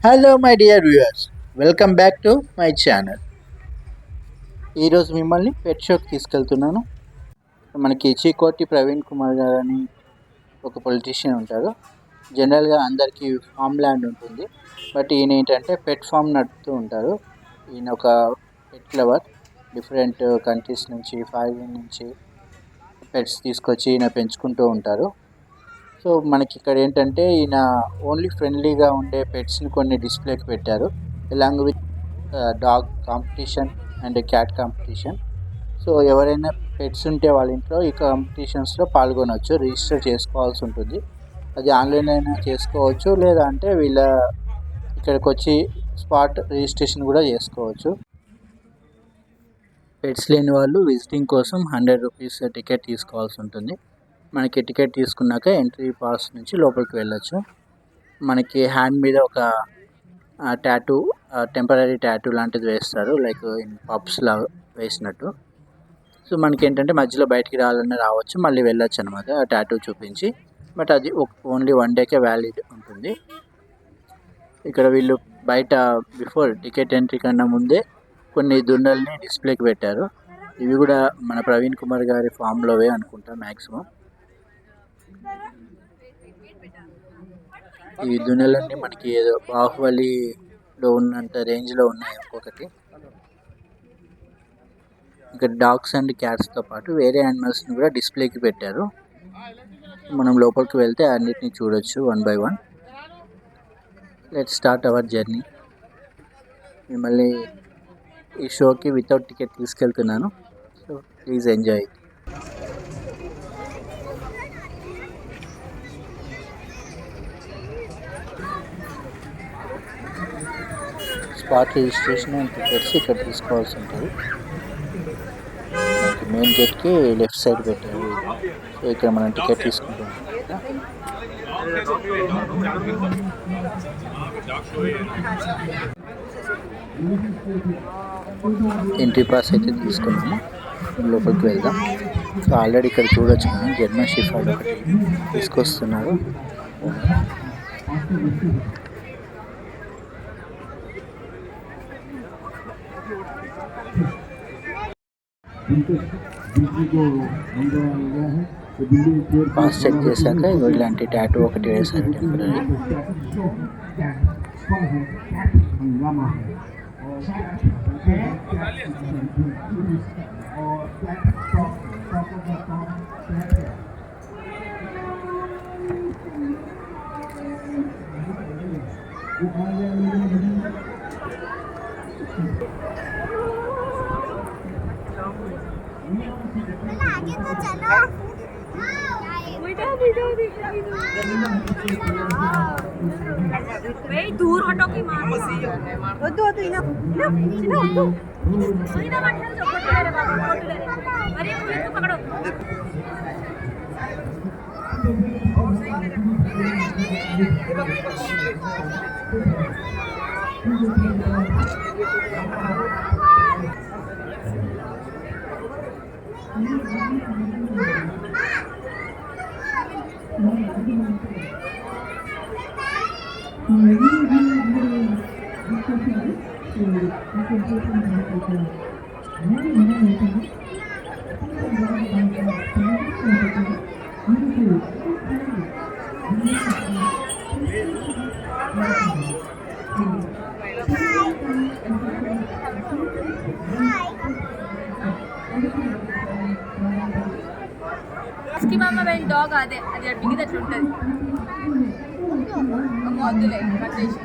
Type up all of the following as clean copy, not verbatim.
Hello my dear viewers, welcome back to my channel. ఈరోజు మిమ్మల్ని పెట్ షోకి తీసుకెళ్తున్నాను. మనకి చీకోటి ప్రవీణ్ కుమార్ గారు అని ఒక పొలిటీషియన్ ఉంటారు. జనరల్గా అందరికీ ఫామ్ ల్యాండ్ ఉంటుంది, బట్ ఈయన ఏంటంటే పెట్ ఫామ్ నడుపుతూ ఉంటారు. ఈయన ఒక పెట్ లవర్. డిఫరెంట్ కంట్రీస్ నుంచి, ఫారిన్ నుంచి పెట్స్ తీసుకొచ్చి ఈయన పెంచుకుంటూ ఉంటారు. సో మనకి ఇక్కడ ఏంటంటే ఈయన ఓన్లీ ఫ్రెండ్లీగా ఉండే పెట్స్ని కొన్ని డిస్ప్లేకి పెట్టారు, along with dog competition and cat competition. So ఎవరైనా పెట్స్ ఉంటే వాళ్ళ ఇంట్లో ఈ కాంపిటీషన్స్లో పాల్గొనవచ్చు. రిజిస్టర్ చేసుకోవాల్సి ఉంటుంది. అది ఆన్లైన్ అయినా చేసుకోవచ్చు, లేదా అంటే వీళ్ళ ఇక్కడికి వచ్చి స్పాట్ రిజిస్ట్రేషన్ కూడా చేసుకోవచ్చు. పెట్స్ లేని వాళ్ళు విజిటింగ్ కోసం 100 రూపీస్ టికెట్ తీసుకోవాల్సి ఉంటుంది. మనకి టికెట్ తీసుకున్నాక ఎంట్రీ పాస్ నుంచి లోపలికి వెళ్ళొచ్చు. మనకి హ్యాండ్ మీద ఒక టాటూ, టెంపరీ టాటూ లాంటిది వేస్తారు, లైక్ ఇన్ పబ్స్లా వేసినట్టు. సో మనకి ఏంటంటే మధ్యలో బయటికి రావాలన్నా రావచ్చు, మళ్ళీ వెళ్ళొచ్చు అనమాట ఆ టాటూ చూపించి. బట్ అది ఓన్లీ 1 డేకే వ్యాలిడ్ ఉంటుంది. ఇక్కడ వీళ్ళు బయట బిఫోర్ టికెట్ ఎంట్రీ కన్నా ముందే కొన్ని దున్నల్ని డిస్ప్లేకి పెట్టారు. ఇవి కూడా మన ప్రవీణ్ కుమార్ గారి ఫామ్లోవే అనుకుంటా మ్యాక్సిమం. ఈ దున్నెలన్నీ మనకి ఏదో బాహుబలిలో ఉన్నంత రేంజ్లో ఉన్నాయి ఒక్కొక్కటి. ఇక్కడ డాగ్స్ అండ్ క్యాట్స్తో పాటు వేరే యానిమల్స్ని కూడా డిస్ప్లేకి పెట్టారు. మనం లోపలికి వెళ్తే అన్నిటిని చూడొచ్చు one by one. Let's start our journey. మిమ్మల్ని ఈ షోకి వితౌట్ టికెట్ తీసుకెళ్తున్నాను, so please enjoy. Spot registration and tickets ఇక్కడ తీసుకోవాల్సి ఉంటుంది. మెయిన్ గేట్కి లెఫ్ట్ సైడ్ పెట్టారు. సో ఇక్కడ మనం టికెట్ తీసుకుంటాం. ఎంట్రీ పాస్ అయితే తీసుకున్నాము, లోపలికి వెళ్దాం. సో ఆల్రెడీ ఇక్కడ చూడొచ్చు మనం జర్మన్ షెఫర్డ్ ఒకటి తీసుకొస్తున్నారు. పాస్ చెక్ చేశాక ఇలాంటి టాటూ ఒకటి వేశారు, టెంపరీ. दूर हटो की मार వద్దు వద్దు ఇలా ఇలా వద్దు సీదా మాట్లాడు కొట్టులేరే బాబు కొట్టులేరే మరి ఎందుకు పకడో इसकी मामा बहन डॉग आदे అది బిగిద అట్లుంటది మొదలే కట్టేసి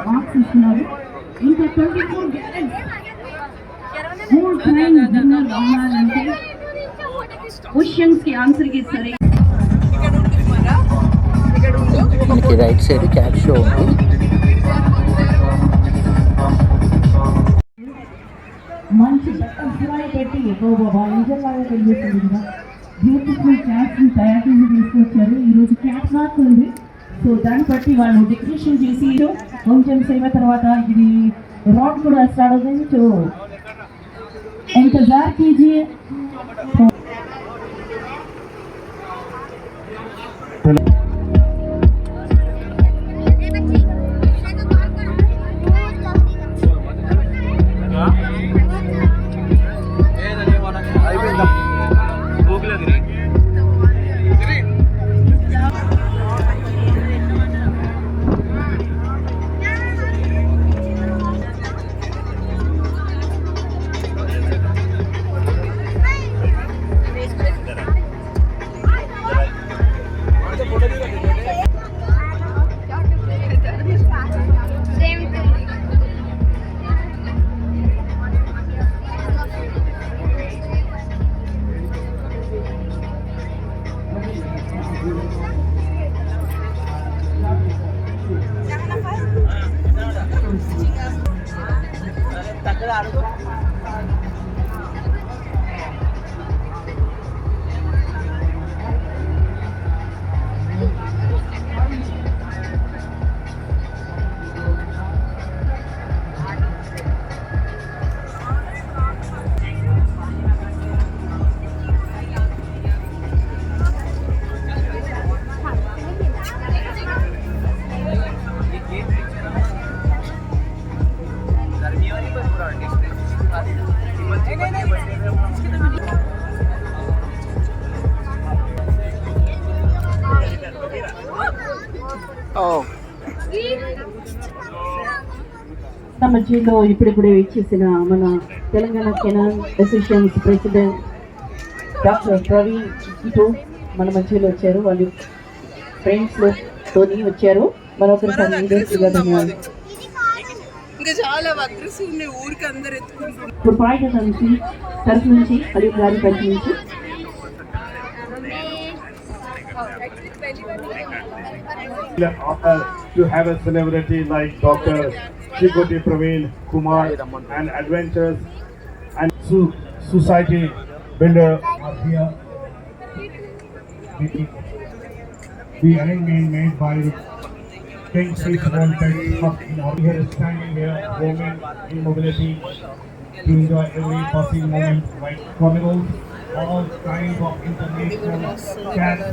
marks ఇస్తున్నారు. ఇంకా 24 గ్యారెంటీ మూడు టైం విన్నర్ అవ్వాలంటే క్వశ్చన్స్ కి ఆన్సర్ కి సరే మనకి రైట్ సైడ్ క్యాట్ షో ఉంది. మంచి బటర్ఫ్లై పెట్టి బాబా నిజంగానే కనిపిస్తుంది కదా. బ్యూటిఫుల్ క్యాట్స్ తయారు చేసి తీసుకొచ్చారు. ఈరోజు క్యాట్ వాక్ ఉంది. సో దాన్ని బట్టి వాళ్ళు డెకరేషన్ చేసి కొంచెం సేవ తర్వాత ఇది రాడ్ కూడా స్టార్ట్ అవుతుంది. సో इंतजार कीजिए. మధ్యలో ఇప్పుడిప్పుడే ఇచ్చేసిన మన Telangana canal association president doctor Praveen ఇటు మన మధ్యలో వచ్చారు. వాళ్ళు ఫ్రెండ్స్ తోని వచ్చారు. మరొకరిసారి ధన్యవాదాలు. ఇప్పుడు పాయింట్ నుంచి తరఫు నుంచి అలీం గారి తరఫు నుంచి to have a celebrity like Dr. Shikoti Praveen Kumar and adventures and society builder are here. The arrangement made by King Sweet Wanted here is standing here, women in mobility to enjoy every possible moment like carnivals, all kinds of international cats,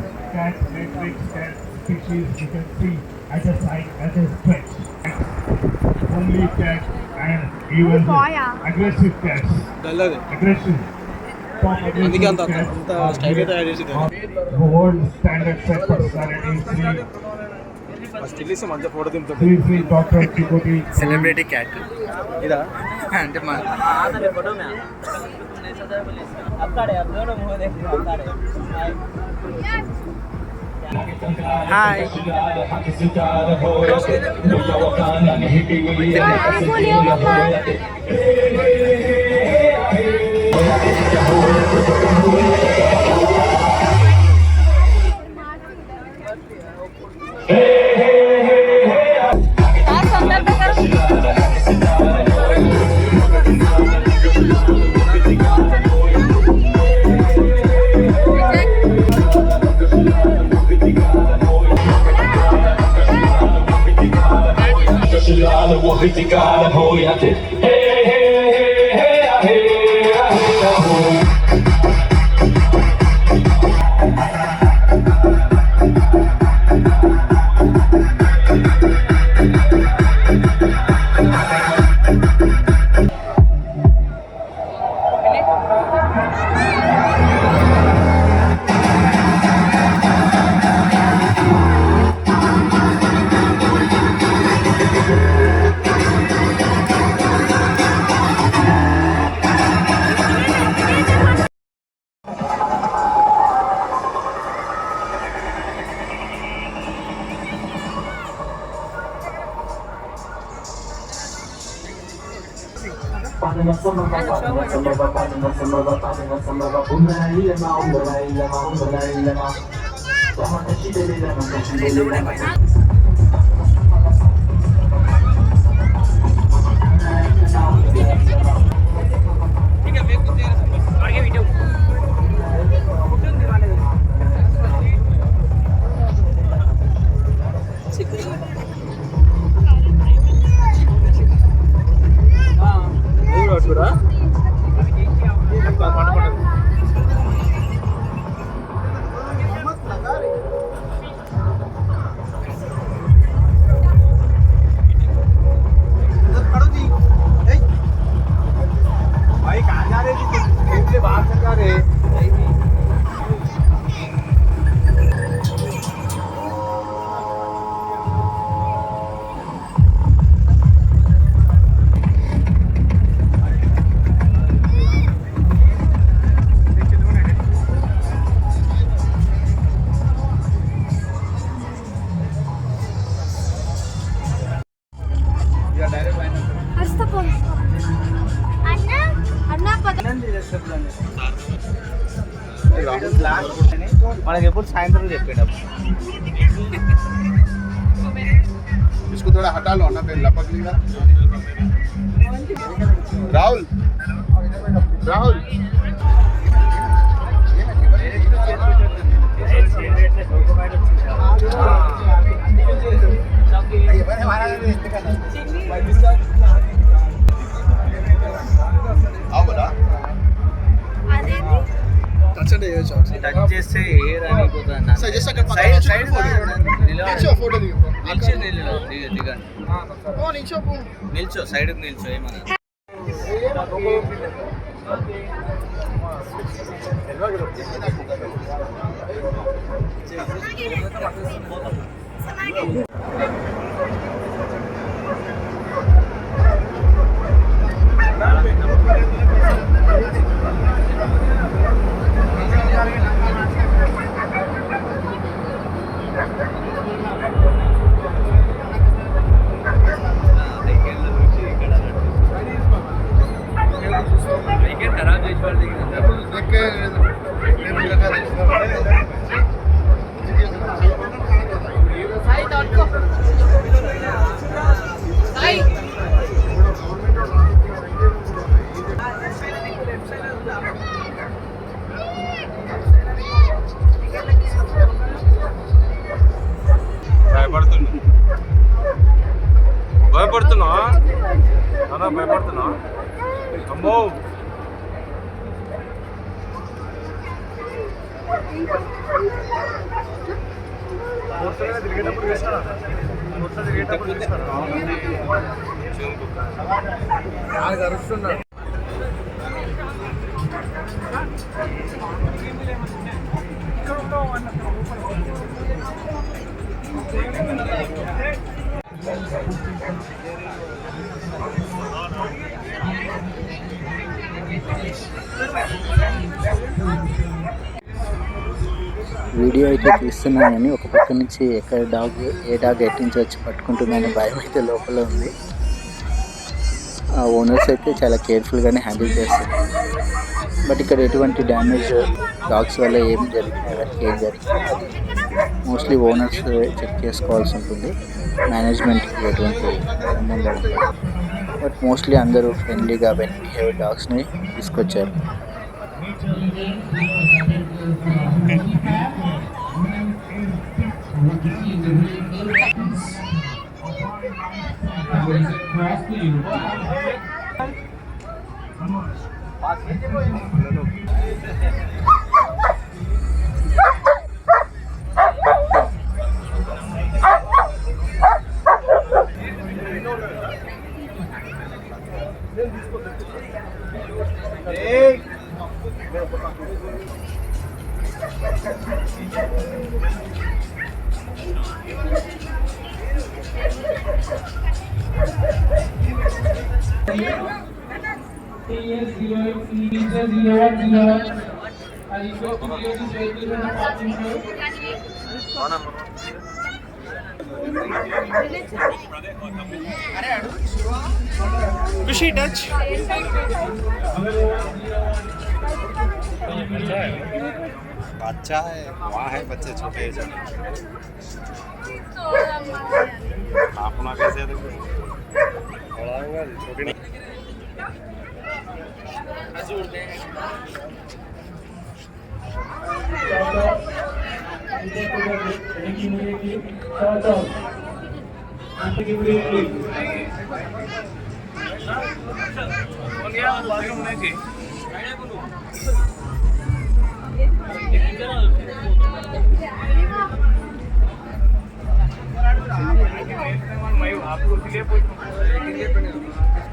matrix, cat species you can see at the side, at the stretch. Only cat and even aggressive cats. Aggression. Top aggressive cats are made of world standard set personality. Free Dr. Tikoti. Celebrity cat ఇదా అంటే మా hi మనకి ఎప్పుడు సాయంత్రం చెప్పాడు इसको थोड़ा हटा लो ना फिर लपक लेगा राहुल राहुल టచ్ చేస్తే ఎయిర్ అయిపోతుంది నిల్చో సైడ్ నిల్చో ఏమన్నా భయపడుతున్నా అన్నా భయపడుతున్నా అమ్మో తిరిగేటప్పుడు వీడియో అయితే తీస్తున్నాను కానీ ఒక పక్క నుంచి ఎక్కడ ఏ డాగ్ ఎట్టించి వచ్చి పట్టుకుంటుందనే భయం అయితే లోపల ఉంది. ఆ ఓనర్స్ అయితే చాలా కేర్ఫుల్గానే హ్యాండిల్ చేస్తున్నారు. బట్ ఇక్కడ ఎటువంటి డ్యామేజ్ డాగ్స్ వల్ల ఏం జరిగినా ఎవరికి ఏం జరిగినా అది మోస్ట్లీ ఓనర్స్ చెక్ చేసుకోవాల్సి ఉంటుంది. మేనేజ్మెంట్కి ఎటువంటి సంబంధం ఉండదు. బట్ మోస్ట్లీ అందరూ ఫ్రెండ్లీగా వెల్ బిహేవ్ డాగ్స్ని తీసుకొచ్చారు. खुशी टच बच्चा है वहाँ है बच्चे छोटे अपना कैसे बड़ा होगा छोटे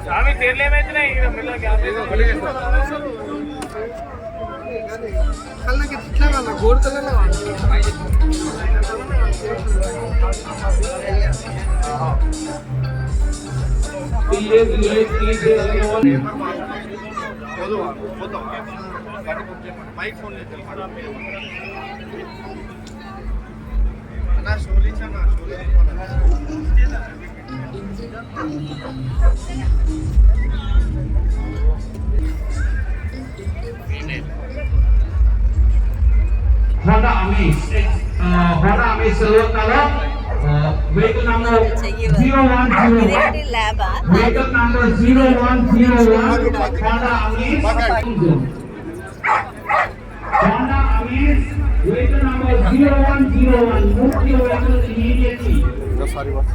आम्ही तेरले माहिती नाही मिळलं की आपले खाल्लं की तिथला वाला गोड कलरला माईक फोन लेते ना शोलीचा ना Honda Amaze. Honda Amaze silver color. Vehicle number 0101. Vehicle number 0101. Honda Amaze. Honda Amaze. Vehicle number 0101. Move your vehicle immediately. sorry what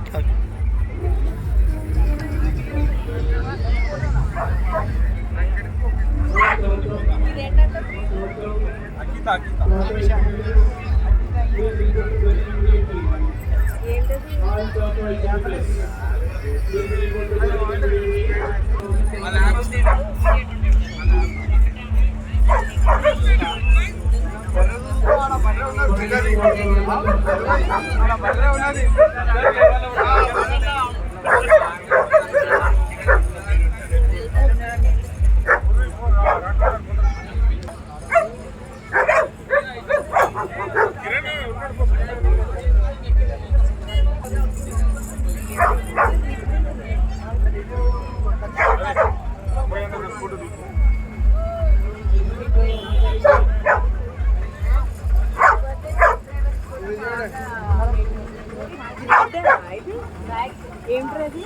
ఏంట్రది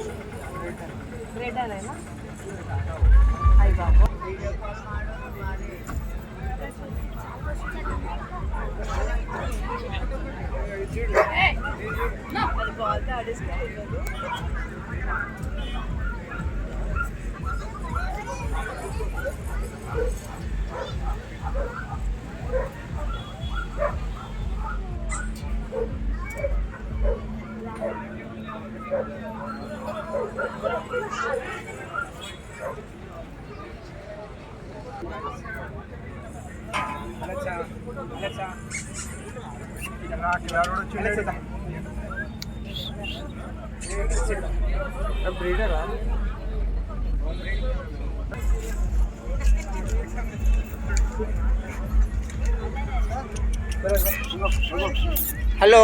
బ్రెడ్ అనేనా అయ్య బాబు అది బాల్తో ఆడేసుకుంటున్నారు హలో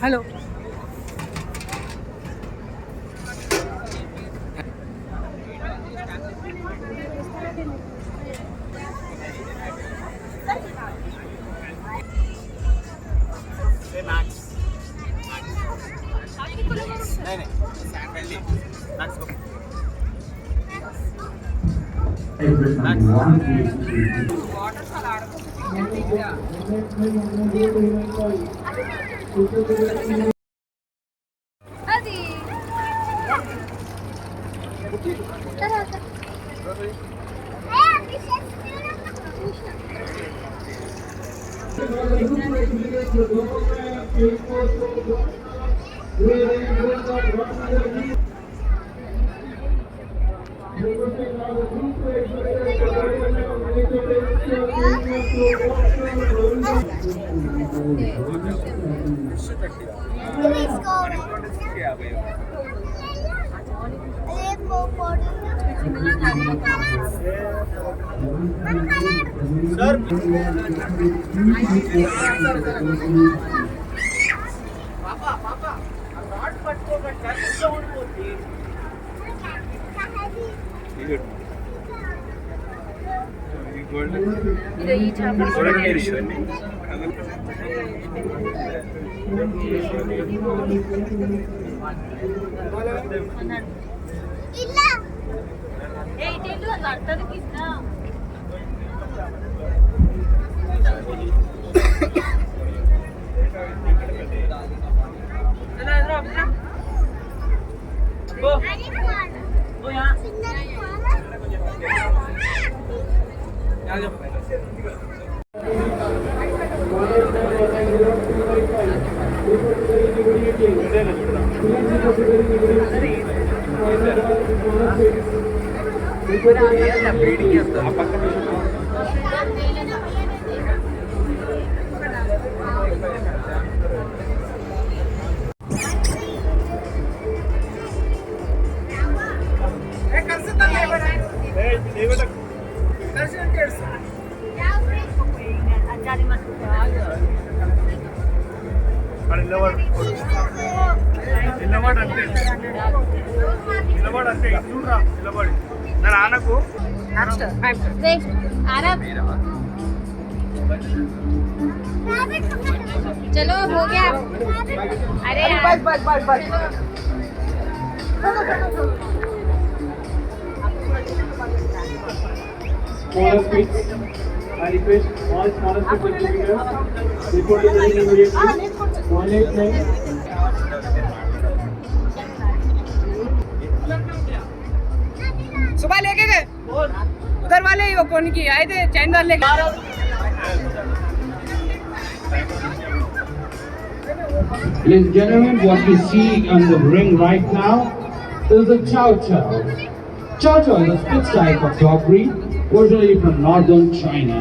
హలో అది తర్వాత ఇది ఈ చేపలు ಇಲ್ಲ ಏ ಇಟೇಂದು ಅದು ಅರ್ಥದಕ್ಕಿಂತ I never. चलो हो गया। अरे बस बस बस बस। Smallest kids, I request all smallest kids exhibitors report to the ring immediately. 189. सुबह लेके गए उधर वाले ही वो कौन की आए थे चैन वाले Ladies and gentlemen, what we see on the ring right now is a Chow Chow. Chow Chow is a spitz type of dog breed, originally from northern China.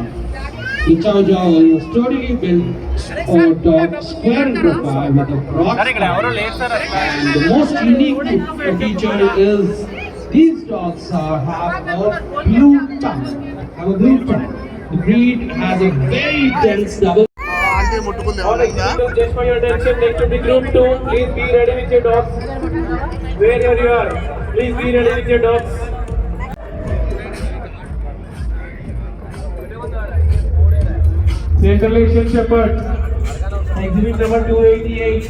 The Chow Chow is a sturdily built dog, square in profile with a broad spine. And the most unique feature is these dogs have a blue tongue. The breed has a very dense double. All exhibitors, just for your attention, next to the group 2, please be ready with your dogs. Wherever you are, please be ready with your dogs. Central Asian Shepherd, exhibit number 288.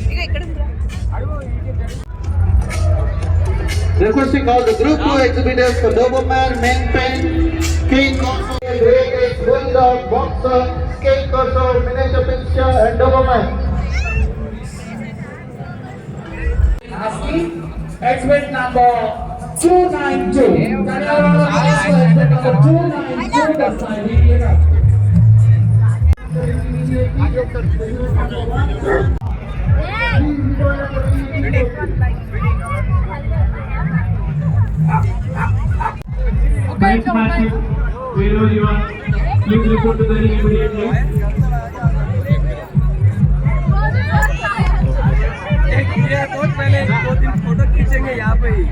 Requesting all the group 2 exhibitors for Doberman, Maine Pen, King Corso, Grey Bulldog, Boxer, King Corso, Miniature Pinscher and Doberman. Exhibit number 292. Number 292 does not immediately up. Thanks, Matthew. Wherever you are, please report to the ring immediately. Photo खींचेंगे यहाँ पे ही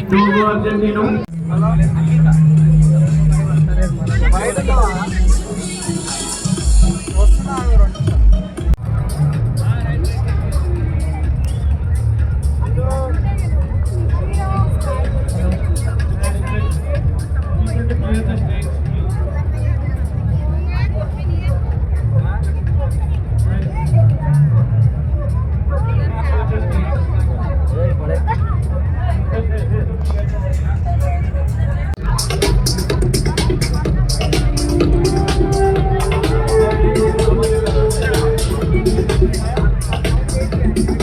Togo Argentino.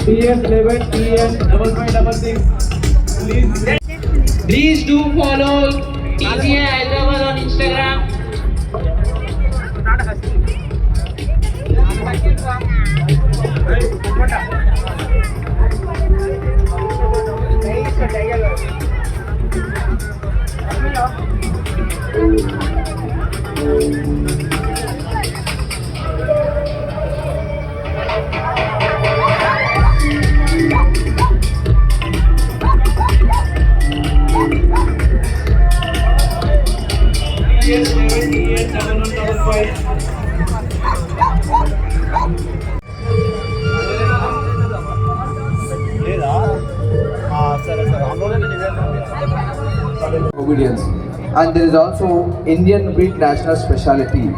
PS11, PS 5566. Please do follow TCA Hyderabad on Instagram. PS11, PS 7155. Obedience. And there is also Indian breed national speciality.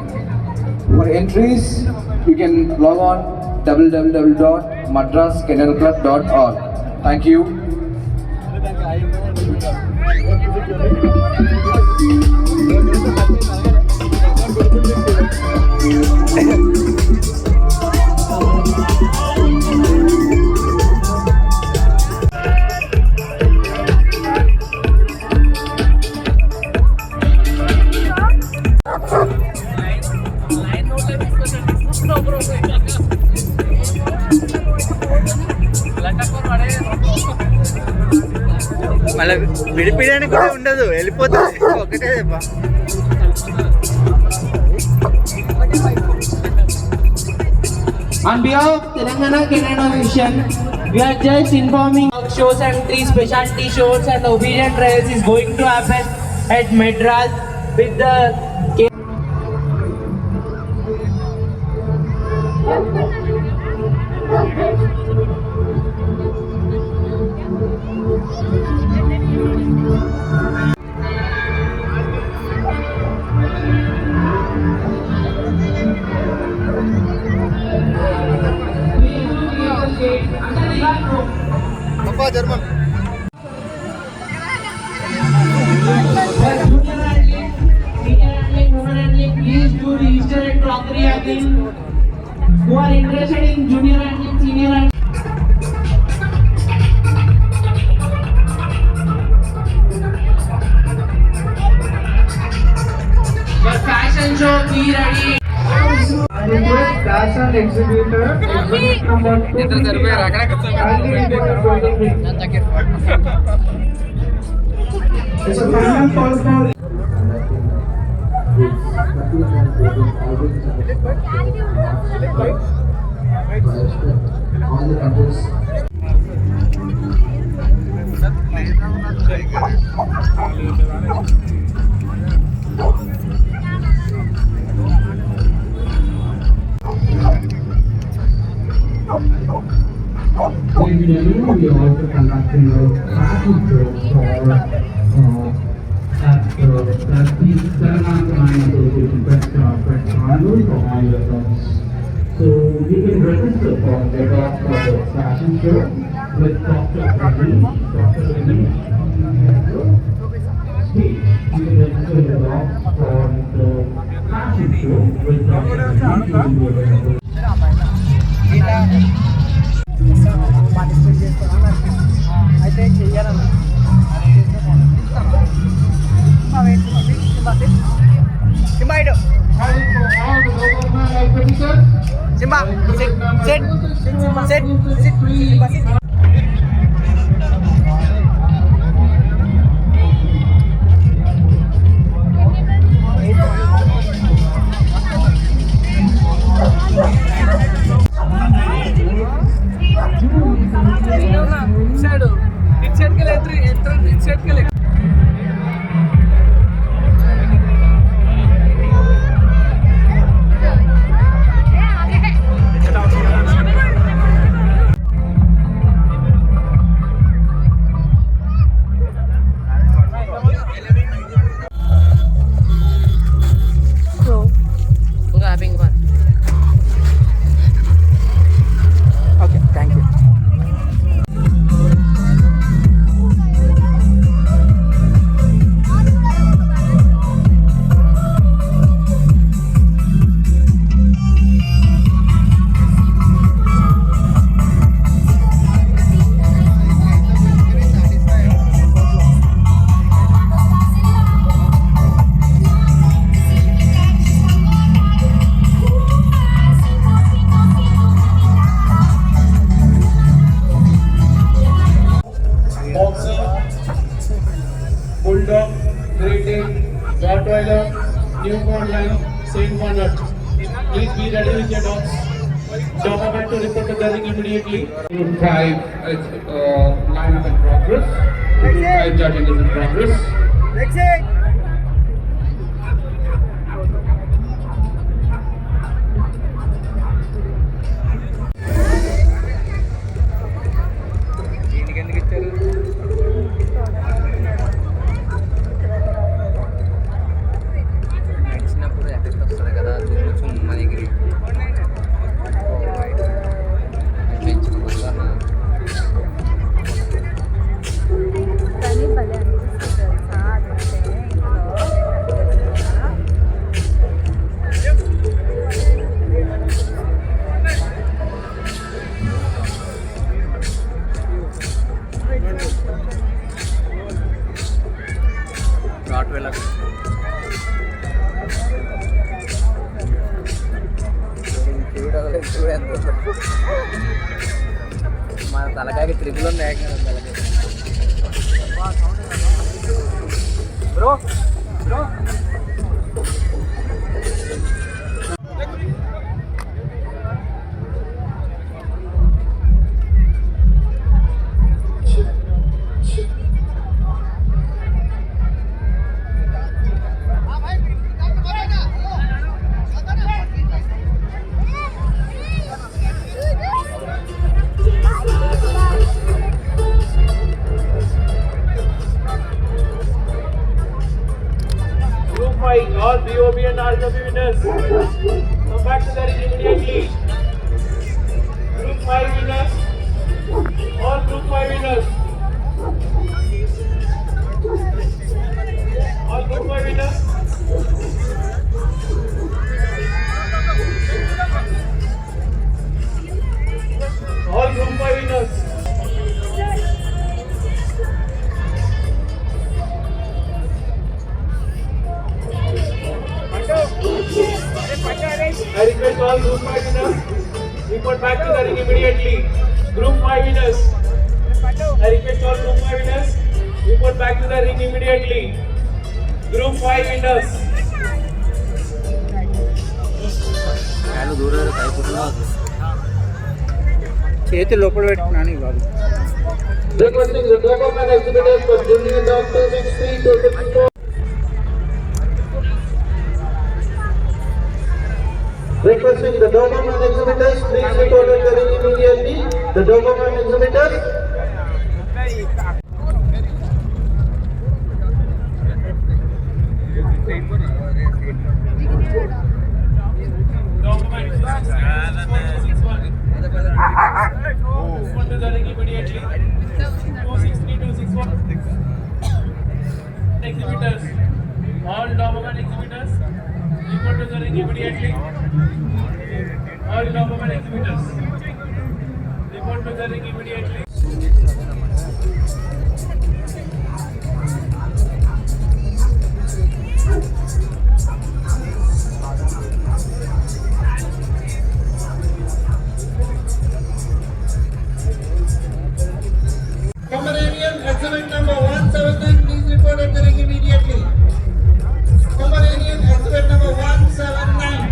For entries, you can log on www.madraskennelclub.org. Thank you. మళ్ళీ విడిపించడానికి కూడా ఉండదు, వెళ్ళిపోతుంది ఒకటే దెబ్బ. On behalf of Telangana Canada Vision, we are just informing shows and 3 specialty shows, and the obedient race is going to happen at Madras with the Papa German. Please do register at crockery handling. Who are interested in junior handling, senior handling. For fashion show, be ready. I request fashion exhibitor exhibit number 2. It's a final call for all the countries. Ladies and gentlemen, we are also conducting a fashion show for at the Telangana Association Press Carnival for all your dogs. So you can register for the dog for the fashion show with Dr. Vinny stage. You can register your dogs for the fashion show with Dr. Vinny. అయితే చెయ్యాలన్నా Simba ఇటు Simba set set Simba set SIT Simba SIT Okay, thank you. Bulldog, Great Dane, Rottweiler, Newfoundland, Saint Bernard. Please be ready with your dogs. Doberman to report to the ring immediately. 5 lineup in progress. 5 judging is in progress. నడిచినప్పుడు effect వస్తుంది కదా కొంచెం మా దగ్గర పెంచుకుంటా కానీ భలే అనిపిస్తుంది తెలుసా అదంటే రాట్వెలర్ చూడు ఎంత మన తలకాయకి ట్రిపుల్ ఉన్నాయి తలకాయ bro bro 5, all BOB and RW winners. Come back to the ring immediately. Group 5 winners. All Group 5 winners. All Group 5 winners. All Group 5 winners. I request all Group 5 winners report back to the ring immediately. Group 5 winners. I request all Group 5 winners report back to the ring immediately. Group 5 winners. చేతి లోపల పెట్టుకున్నాను బాబు. Requesting the Doberman exhibitors for junior dog 263 to 64. Requesting the Doberman exhibitors, please report at the ring immediately. The Doberman exhibitors. Report to the ring immediately. 263, 261. Exhibitors. All Doberman exhibitors. Report to the ring immediately. All Doberman exhibitors. Report to the ring immediately. Pomeranian exhibit number 179, please report at the ring immediately. Pomeranian exhibit number 179.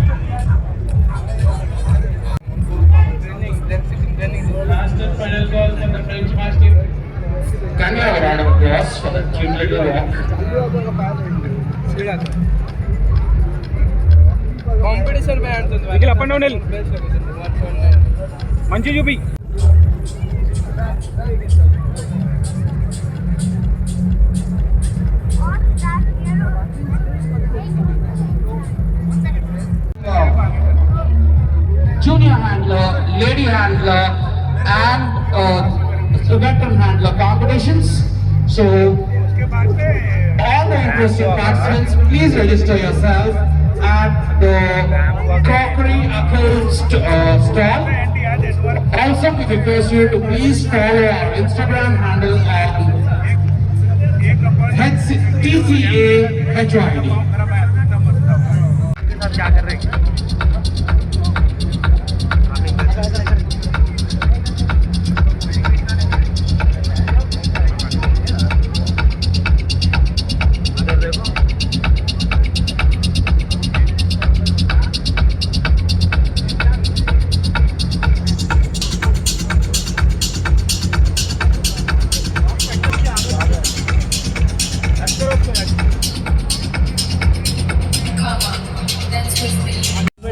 Last and final call for the French Mastiff. Can we have a round of applause for the cumulative walk? Competition పై ఆడుతుంది up and down మంచి చూపి. Junior handler, lady handler, and veteran handler competitions. So, all the interested participants, please register yourself at the crockery stall. Also, we request you to please follow our Instagram handle at TCA HYD.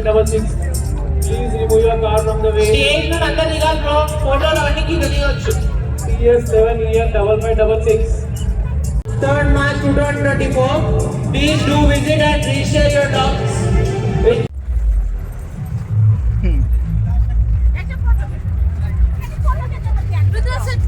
Double six. Please remove your car from the way. Stage నుండి అందరు దిగాలి bro, ఫోటోలు అవన్నీ కింద దిగొచ్చు. CS7EF66. Third March 2024. Please do visit and register your dogs. Rudrasit.